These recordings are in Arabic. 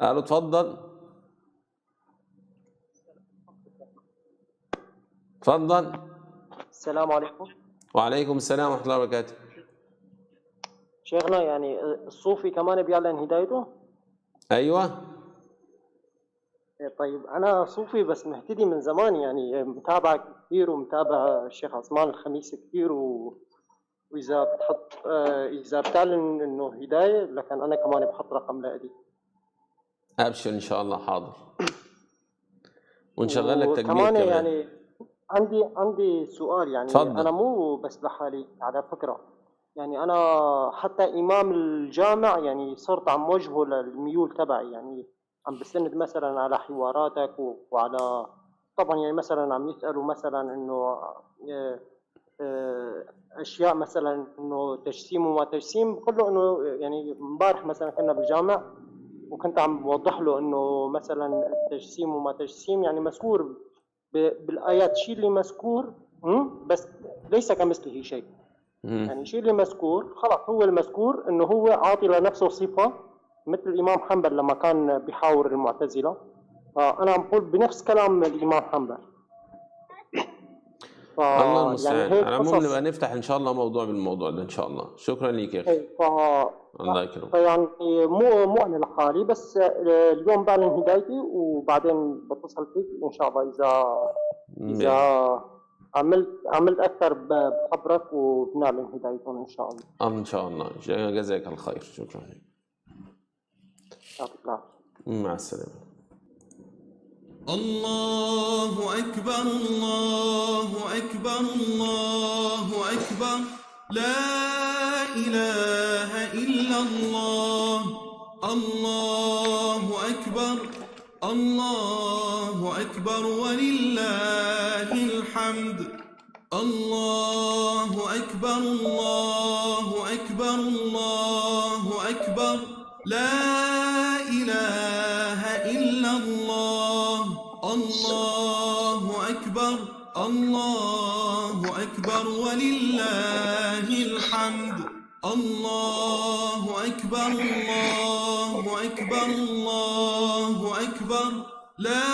قالوا اتفضل. اتفضل. السلام عليكم. وعليكم السلام ورحمة الله وبركاته. شيخنا يعني الصوفي كمان بيعلن هدايته؟ أيوه. طيب أنا صوفي بس مهتدي من زمان، يعني متابع كثير ومتابع الشيخ عثمان الخميسي كثير وإذا بتحط إذا بتعلن إنه هداية لكن أنا كمان بحط رقم لإلي. أبشر إن شاء الله. حاضر. ونشغل لك تكبير كمان. كمان. يعني عندي سؤال، يعني اتفضل. أنا مو بس لحالي على فكرة، يعني أنا حتى إمام الجامع يعني صرت عم وجهه للميول تبعي، يعني عم بستند مثلا على حواراتك وعلى طبعا يعني مثلا عم يسألوا مثلا إنه أشياء مثلا إنه تجسيم وما تجسيم، بقول له إنه يعني امبارح مثلا كنا بالجامع وكنت عم بوضح له إنه مثلا التجسيم وما تجسيم يعني مذكور بالآيات، شيء اللي مذكور بس ليس كمثله شيء. يعني شيء اللي مذكور خلاص هو المذكور، انه هو عاطي لنفسه صفه مثل الامام حنبل لما كان بيحاور المعتزله، فانا عم بقول بنفس كلام الامام حنبل. الله يعني المستعان. هيك على العموم نبقى قصص. نفتح إن شاء الله موضوع بالموضوع ده إن شاء الله. شكرا ليك يا أخي. الله يكرمك. فيعني مو انا لحالي بس، اليوم بعلن هدايتي وبعدين بتصل فيك ان شاء الله اذا عملت اكثر بخبرك وبنعلن هدايتهم ان شاء الله. إن شاء الله. جزاك الخير. شكرا لك. يعطيك العافيه. مع السلامة. الله أكبر الله أكبر الله أكبر، لا إله إلا الله. الله أكبر الله أكبر ولله الحمد. الله أكبر الله أكبر الله أكبر، لا إله إلا الله. الله أكبر الله أكبر ولله الحمد. الله أكبر الله أكبر الله أكبر، لا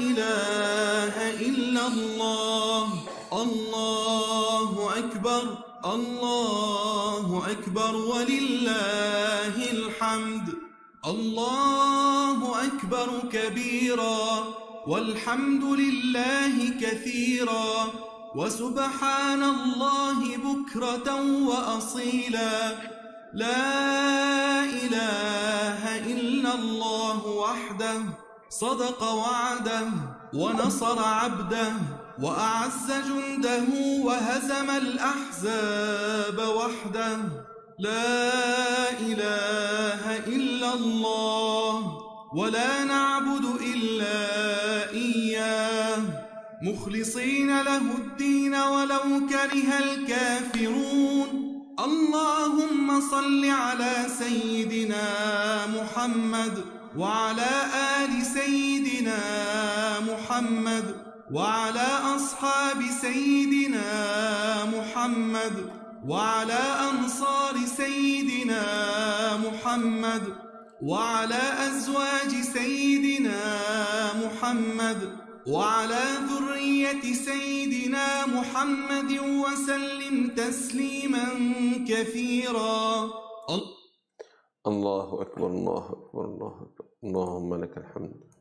إله إلا الله. الله أكبر الله أكبر ولله الحمد. الله أكبر كبيرا والحمد لله كثيرا وسبحان الله بكرة وأصيلا. لا إله إلا الله وحده صدق وعده ونصر عبده وأعز جنده وهزم الأحزاب وحده. لا إله إلا الله ولا نعبد إلا إياه مخلصين له الدين ولو كره الكافرون. اللهم صل على سيدنا محمد وعلى آل سيدنا محمد وعلى أصحاب سيدنا محمد وعلى أنصار سيدنا محمد وعلى أزواج سيدنا محمد وعلى ذرية سيدنا محمد وسلم تسليما كثيرا. الله أكبر الله أكبر الله أكبر. اللهم لك الحمد.